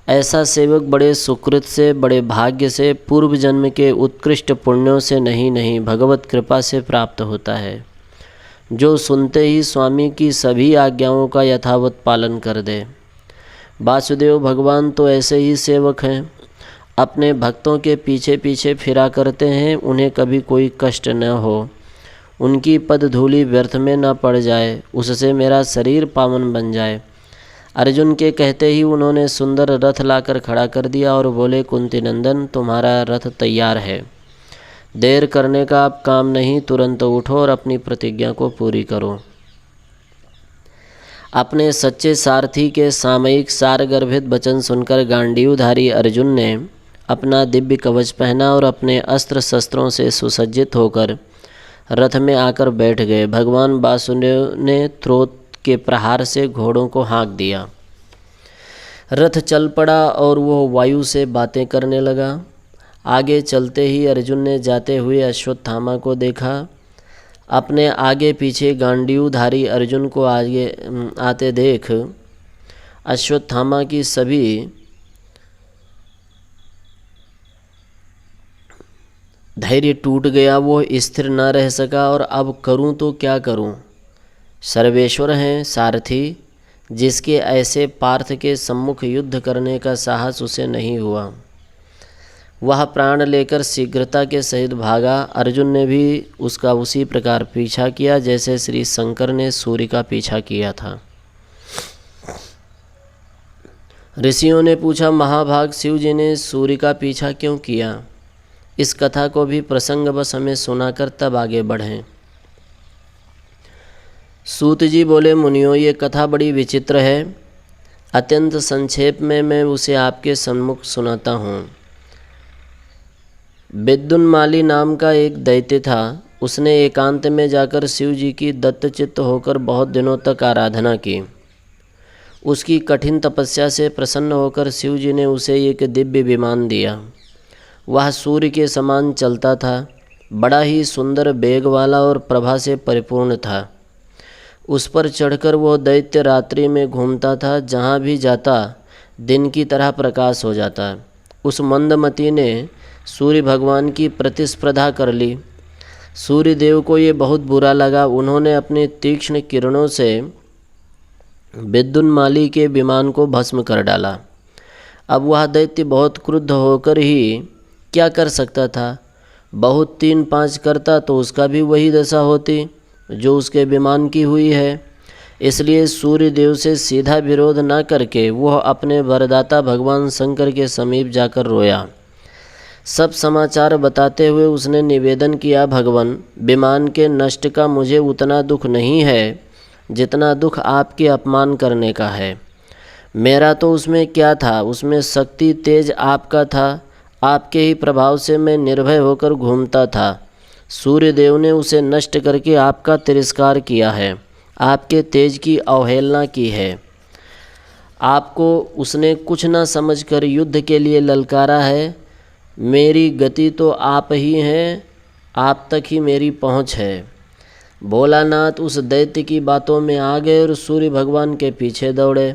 ऐसा सेवक बड़े सुकृत से, बड़े भाग्य से, पूर्व जन्म के उत्कृष्ट पुण्यों से नहीं भगवत कृपा से प्राप्त होता है, जो सुनते ही स्वामी की सभी आज्ञाओं का यथावत पालन कर दे। वासुदेव भगवान तो ऐसे ही सेवक हैं, अपने भक्तों के पीछे पीछे फिरा करते हैं, उन्हें कभी कोई कष्ट न हो, उनकी पद धूलि व्यर्थ में न पड़ जाए, उससे मेरा शरीर पावन बन जाए। अर्जुन के कहते ही उन्होंने सुंदर रथ लाकर खड़ा कर दिया और बोले, कुंती नंदन, तुम्हारा रथ तैयार है। देर करने का अब काम नहीं, तुरंत उठो और अपनी प्रतिज्ञा को पूरी करो। अपने सच्चे सारथी के सामयिक सारगर्भित वचन सुनकर गांडीवधारी अर्जुन ने अपना दिव्य कवच पहना और अपने अस्त्र शस्त्रों से सुसज्जित होकर रथ में आकर बैठ गए। भगवान वासुदेव ने त्रोत के प्रहार से घोड़ों को हाँक दिया। रथ चल पड़ा और वो वायु से बातें करने लगा। आगे चलते ही अर्जुन ने जाते हुए अश्वत्थामा को देखा। अपने आगे पीछे गांडीवधारी अर्जुन को आगे आते देख अश्वत्थामा की सभी धैर्य टूट गया। वो स्थिर न रह सका और अब करूं तो क्या करूं। सर्वेश्वर हैं सारथी, जिसके ऐसे पार्थ के सम्मुख युद्ध करने का साहस उसे नहीं हुआ। वह प्राण लेकर शीघ्रता के सहित भागा। अर्जुन ने भी उसका उसी प्रकार पीछा किया जैसे श्री शंकर ने सूर्य का पीछा किया था। ऋषियों ने पूछा, महाभाग, शिव जी ने सूर्य का पीछा क्यों किया? इस कथा को भी प्रसंगवश हमें सुनाकर तब आगे बढ़ें। सूत जी बोले, मुनियों, ये कथा बड़ी विचित्र है। अत्यंत संक्षेप में मैं उसे आपके सम्मुख सुनाता हूँ। विद्युन्माली नाम का एक दैत्य था। उसने एकांत में जाकर शिव जी की दत्तचित्त होकर बहुत दिनों तक आराधना की। उसकी कठिन तपस्या से प्रसन्न होकर शिव जी ने उसे एक दिव्य विमान दिया। वह सूर्य के समान चलता था, बड़ा ही सुंदर वेग वाला और प्रभा से परिपूर्ण था। उस पर चढ़कर वह दैत्य रात्रि में घूमता था, जहाँ भी जाता दिन की तरह प्रकाश हो जाता। उस मंदमती ने सूर्य भगवान की प्रतिस्पर्धा कर ली। सूर्यदेव को ये बहुत बुरा लगा। उन्होंने अपनी तीक्ष्ण किरणों से विद्युन्माली के विमान को भस्म कर डाला। अब वह दैत्य बहुत क्रुद्ध होकर ही क्या कर सकता था। बहुत 3-5 करता तो उसका भी वही दशा होती जो उसके विमान की हुई है। इसलिए सूर्यदेव से सीधा विरोध न करके वह अपने वरदाता भगवान शंकर के समीप जाकर रोया। सब समाचार बताते हुए उसने निवेदन किया, भगवान, विमान के नष्ट का मुझे उतना दुख नहीं है जितना दुख आपके अपमान करने का है। मेरा तो उसमें क्या था, उसमें शक्ति तेज आपका था। आपके ही प्रभाव से मैं निर्भय होकर घूमता था। सूर्यदेव ने उसे नष्ट करके आपका तिरस्कार किया है, आपके तेज की अवहेलना की है। आपको उसने कुछ न समझकर युद्ध के लिए ललकारा है। मेरी गति तो आप ही हैं, आप तक ही मेरी पहुंच है। भोलानाथ उस दैत्य की बातों में आ गए और सूर्य भगवान के पीछे दौड़े।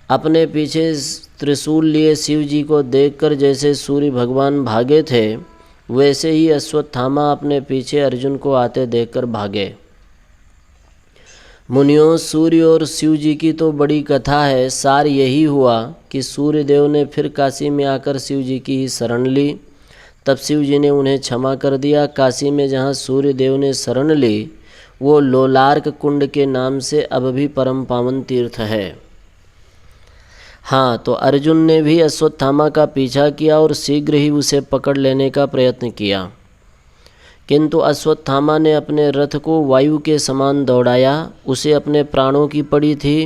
अपने पीछे त्रिशूल लिए शिव जी को देखकर जैसे सूर्य भगवान भागे थे, वैसे ही अश्वत्थामा अपने पीछे अर्जुन को आते देखकर भागे। मुनियों, सूर्य और शिव जी की तो बड़ी कथा है। सार यही हुआ कि सूर्यदेव ने फिर काशी में आकर शिव जी की ही शरण ली। तब शिव जी ने उन्हें क्षमा कर दिया। काशी में जहाँ सूर्यदेव ने शरण ली, वो लोलार्क कुंड के नाम से अब भी परम पावन तीर्थ है। हाँ, तो अर्जुन ने भी अश्वत्थामा का पीछा किया और शीघ्र ही उसे पकड़ लेने का प्रयत्न किया, किंतु अश्वत्थामा ने अपने रथ को वायु के समान दौड़ाया। उसे अपने प्राणों की पड़ी थी।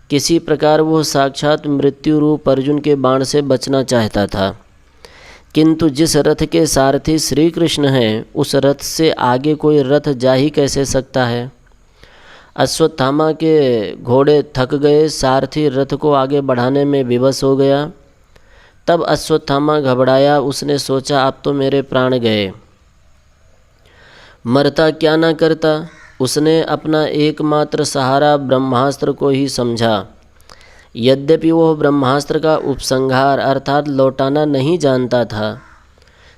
किसी प्रकार वह साक्षात मृत्यु रूप अर्जुन के बाण से बचना चाहता था, किंतु जिस रथ के सारथी श्री कृष्ण हैं, उस रथ से आगे कोई रथ जा ही कैसे सकता है। अश्वत्थामा के घोड़े थक गए, सारथी रथ को आगे बढ़ाने में विवश हो गया। तब अश्वत्थामा घबराया। उसने सोचा, अब तो मेरे प्राण गए, मरता क्या ना करता। उसने अपना एकमात्र सहारा ब्रह्मास्त्र को ही समझा। यद्यपि वह ब्रह्मास्त्र का उपसंहार अर्थात लौटाना नहीं जानता था।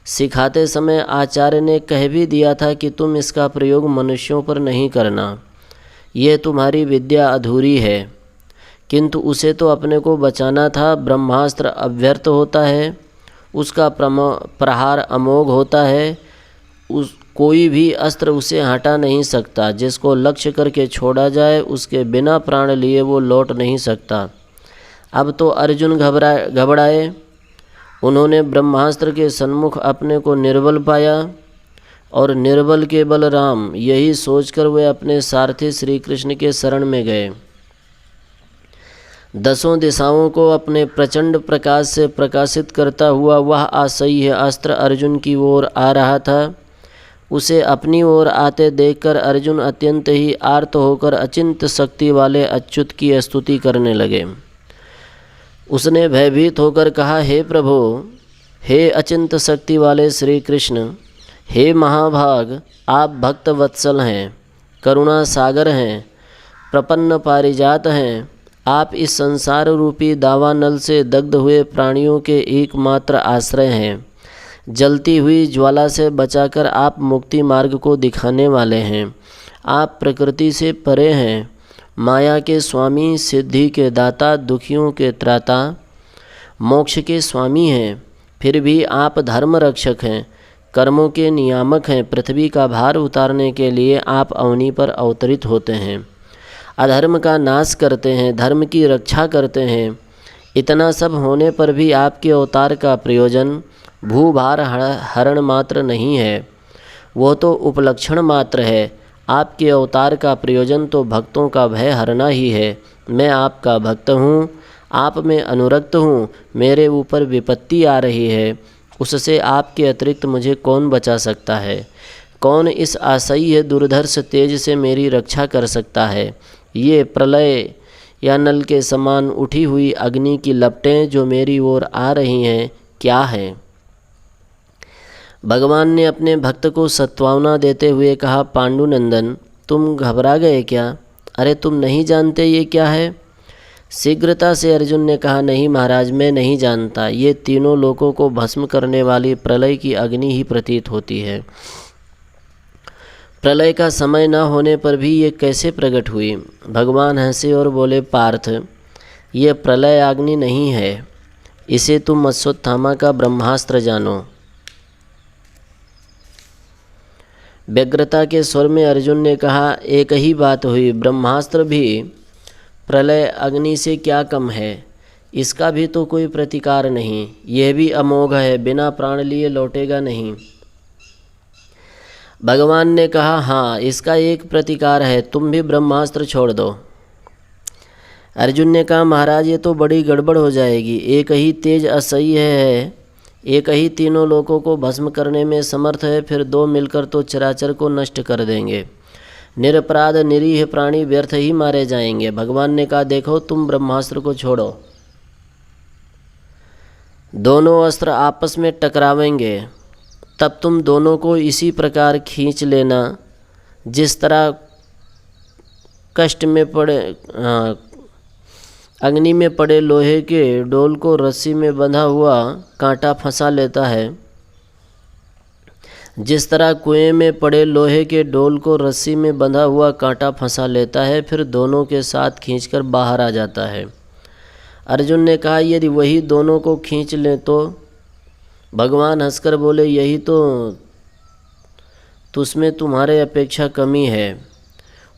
सिखाते समय आचार्य ने कह भी दिया था कि तुम इसका प्रयोग मनुष्यों पर नहीं करना, यह तुम्हारी विद्या अधूरी है, किंतु उसे तो अपने को बचाना था। ब्रह्मास्त्र अव्यर्थ होता है, उसका प्रहार अमोघ होता है, कोई भी अस्त्र उसे हटा नहीं सकता। जिसको लक्ष्य करके छोड़ा जाए, उसके बिना प्राण लिए वो लौट नहीं सकता। अब तो अर्जुन घबराए। उन्होंने ब्रह्मास्त्र के सन्मुख अपने को निर्बल पाया और निर्बल के बल राम, यही सोचकर वे अपने सारथी श्री कृष्ण के शरण में गए। दसों दिशाओं को अपने प्रचंड प्रकाश से प्रकाशित करता हुआ वह असह्य अस्त्र अर्जुन की ओर आ रहा था। उसे अपनी ओर आते देखकर अर्जुन अत्यंत ही आर्त होकर अचिंत्य शक्ति वाले अच्युत की स्तुति करने लगे। उसने भयभीत होकर कहा, हे प्रभु, हे अचिंत्य शक्ति वाले श्री कृष्ण, हे महाभाग, आप भक्त वत्सल हैं, करुणा सागर हैं, प्रपन्न पारिजात हैं। आप इस संसार रूपी दावानल से दग्ध हुए प्राणियों के एकमात्र आश्रय हैं। जलती हुई ज्वाला से बचाकर आप मुक्ति मार्ग को दिखाने वाले हैं। आप प्रकृति से परे हैं, माया के स्वामी, सिद्धि के दाता, दुखियों के त्राता, मोक्ष के स्वामी हैं। फिर भी आप धर्म रक्षक हैं, कर्मों के नियामक हैं। पृथ्वी का भार उतारने के लिए आप अवनी पर अवतरित होते हैं, अधर्म का नाश करते हैं, धर्म की रक्षा करते हैं। इतना सब होने पर भी आपके अवतार का प्रयोजन भूभार हरण मात्र नहीं है, वो तो उपलक्षण मात्र है। आपके अवतार का प्रयोजन तो भक्तों का भय हरना ही है। मैं आपका भक्त हूँ, आप में अनुरक्त हूँ। मेरे ऊपर विपत्ति आ रही है, उससे आपके अतिरिक्त मुझे कौन बचा सकता है? कौन इस असह्य दुर्धर्ष तेज से मेरी रक्षा कर सकता है? ये प्रलय या नल के समान उठी हुई अग्नि की लपटें जो मेरी ओर आ रही हैं, क्या हैं? भगवान ने अपने भक्त को सत्वावना देते हुए कहा, पांडुनंदन, तुम घबरा गए क्या? अरे तुम नहीं जानते ये क्या है? शीघ्रता से अर्जुन ने कहा, नहीं महाराज, मैं नहीं जानता। ये तीनों लोकों को भस्म करने वाली प्रलय की अग्नि ही प्रतीत होती है। प्रलय का समय न होने पर भी ये कैसे प्रकट हुई? भगवान हंसे और बोले, पार्थ, ये प्रलय अग्नि नहीं है, इसे तुम अश्वत्थामा का ब्रह्मास्त्र जानो। व्यग्रता के स्वर में अर्जुन ने कहा, एक ही बात हुई, ब्रह्मास्त्र भी प्रलय अग्नि से क्या कम है? इसका भी तो कोई प्रतिकार नहीं, यह भी अमोघ है, बिना प्राण लिए लौटेगा नहीं। भगवान ने कहा, हाँ, इसका एक प्रतिकार है, तुम भी ब्रह्मास्त्र छोड़ दो। अर्जुन ने कहा, महाराज, ये तो बड़ी गड़बड़ हो जाएगी। एक ही तेज असह्य है, एक ही तीनों लोकों को भस्म करने में समर्थ है, फिर दो मिलकर तो चराचर को नष्ट कर देंगे। निरपराध निरीह प्राणी व्यर्थ ही मारे जाएंगे। भगवान ने कहा, देखो, तुम ब्रह्मास्त्र को छोड़ो, दोनों अस्त्र आपस में टकरावेंगे, तब तुम दोनों को इसी प्रकार खींच लेना जिस तरह कष्ट में पड़े अग्नि में पड़े लोहे के डोल को रस्सी में बंधा हुआ कांटा फंसा लेता है, जिस तरह कुएं में पड़े लोहे के डोल को रस्सी में बंधा हुआ कांटा फंसा लेता है, फिर दोनों के साथ खींचकर बाहर आ जाता है। अर्जुन ने कहा, यदि वही दोनों को खींच लें तो? भगवान हंसकर बोले, यही तो तुझमें तुम्हारे अपेक्षा कमी है,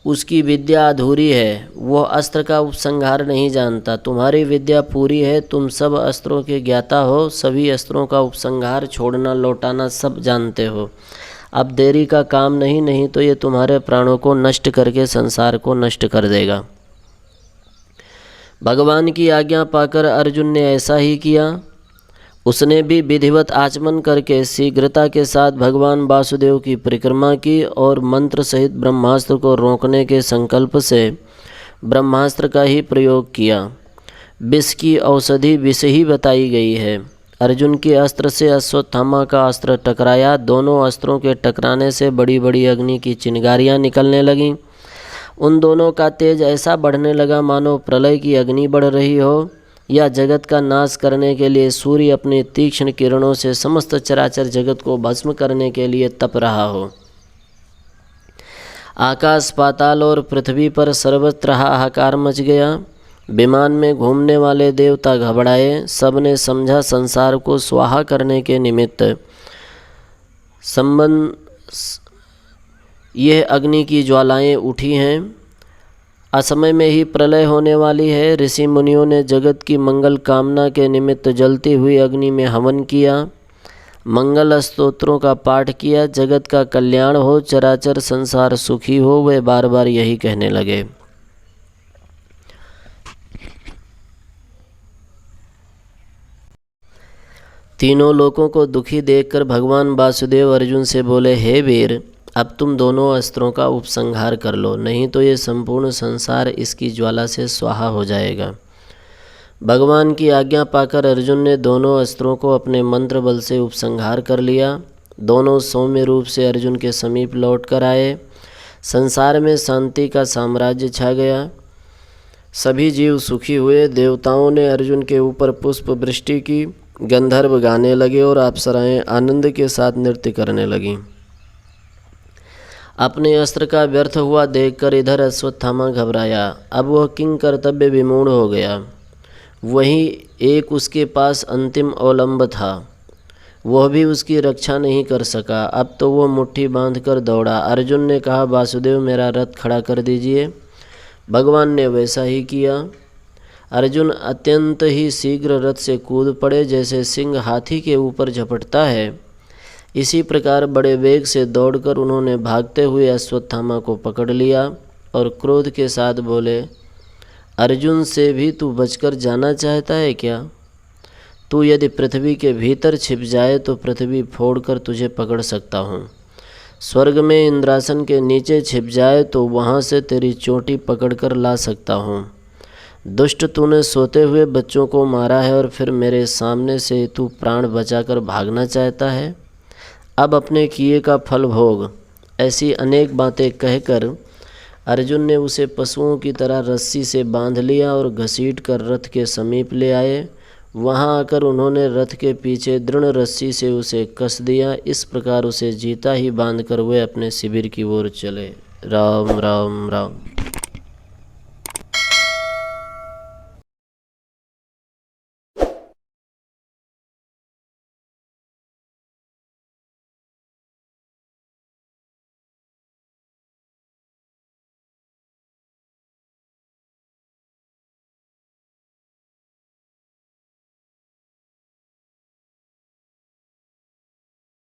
उसकी विद्या अधूरी है, वह अस्त्र का उपसंहार नहीं जानता। तुम्हारी विद्या पूरी है, तुम सब अस्त्रों के ज्ञाता हो, सभी अस्त्रों का उपसंहार, छोड़ना, लौटाना सब जानते हो। अब देरी का काम नहीं तो ये तुम्हारे प्राणों को नष्ट करके संसार को नष्ट कर देगा। भगवान की आज्ञा पाकर अर्जुन ने ऐसा ही किया। उसने भी विधिवत आचमन करके शीघ्रता के साथ भगवान वासुदेव की परिक्रमा की और मंत्र सहित ब्रह्मास्त्र को रोकने के संकल्प से ब्रह्मास्त्र का ही प्रयोग किया। विष की औषधि विष ही बताई गई है। अर्जुन के अस्त्र से अश्वत्थामा का अस्त्र टकराया। दोनों अस्त्रों के टकराने से बड़ी बड़ी अग्नि की चिंगारियाँ निकलने लगीं। उन दोनों का तेज ऐसा बढ़ने लगा मानो प्रलय की अग्नि बढ़ रही हो, या जगत का नाश करने के लिए सूर्य अपने तीक्ष्ण किरणों से समस्त चराचर जगत को भस्म करने के लिए तप रहा हो। आकाश, पाताल और पृथ्वी पर सर्वत्र हाहाकार मच गया। विमान में घूमने वाले देवता घबराए। सबने समझा संसार को स्वाहा करने के निमित्त यह अग्नि की ज्वालाएं उठी हैं। असमय में ही प्रलय होने वाली है। ऋषि मुनियों ने जगत की मंगल कामना के निमित्त जलती हुई अग्नि में हवन किया, मंगल स्तोत्रों का पाठ किया। जगत का कल्याण हो, चराचर संसार सुखी हो, वे बार बार यही कहने लगे। तीनों लोगों को दुखी देखकर भगवान वासुदेव अर्जुन से बोले, हे वीर, अब तुम दोनों अस्त्रों का उपसंहार कर लो, नहीं तो ये संपूर्ण संसार इसकी ज्वाला से स्वाहा हो जाएगा। भगवान की आज्ञा पाकर अर्जुन ने दोनों अस्त्रों को अपने मंत्र बल से उपसंहार कर लिया। दोनों सौम्य रूप से अर्जुन के समीप लौट कर आए। संसार में शांति का साम्राज्य छा गया। सभी जीव सुखी हुए। देवताओं ने अर्जुन के ऊपर पुष्प वृष्टि की, गंधर्व गाने लगे और अप्सराएं आनंद के साथ नृत्य करने लगीं। अपने अस्त्र का व्यर्थ हुआ देखकर इधर अश्वत्थामा घबराया। अब वह किंग कर्तव्य विमूढ़ हो गया। वहीं एक उसके पास अंतिम अवलंब था, वह भी उसकी रक्षा नहीं कर सका। अब तो वह मुट्ठी बांधकर दौड़ा। अर्जुन ने कहा, वासुदेव, मेरा रथ खड़ा कर दीजिए। भगवान ने वैसा ही किया। अर्जुन अत्यंत ही शीघ्र रथ से कूद पड़े। जैसे सिंह हाथी के ऊपर झपटता है, इसी प्रकार बड़े वेग से दौड़कर उन्होंने भागते हुए अश्वत्थामा को पकड़ लिया और क्रोध के साथ बोले, अर्जुन से भी तू बचकर जाना चाहता है क्या? तू यदि पृथ्वी के भीतर छिप जाए तो पृथ्वी फोड़कर तुझे पकड़ सकता हूँ। स्वर्ग में इंद्रासन के नीचे छिप जाए तो वहाँ से तेरी चोटी पकड़कर ला सकता हूँ। दुष्ट, तूने सोते हुए बच्चों को मारा है और फिर मेरे सामने से तू प्राण बचाकर भागना चाहता है। अब अपने किए का फल भोग। ऐसी अनेक बातें कहकर अर्जुन ने उसे पशुओं की तरह रस्सी से बांध लिया और घसीट कर रथ के समीप ले आए। वहां आकर उन्होंने रथ के पीछे दृढ़ रस्सी से उसे कस दिया। इस प्रकार उसे जीता ही बांधकर वे अपने शिविर की ओर चले। राम राम राम।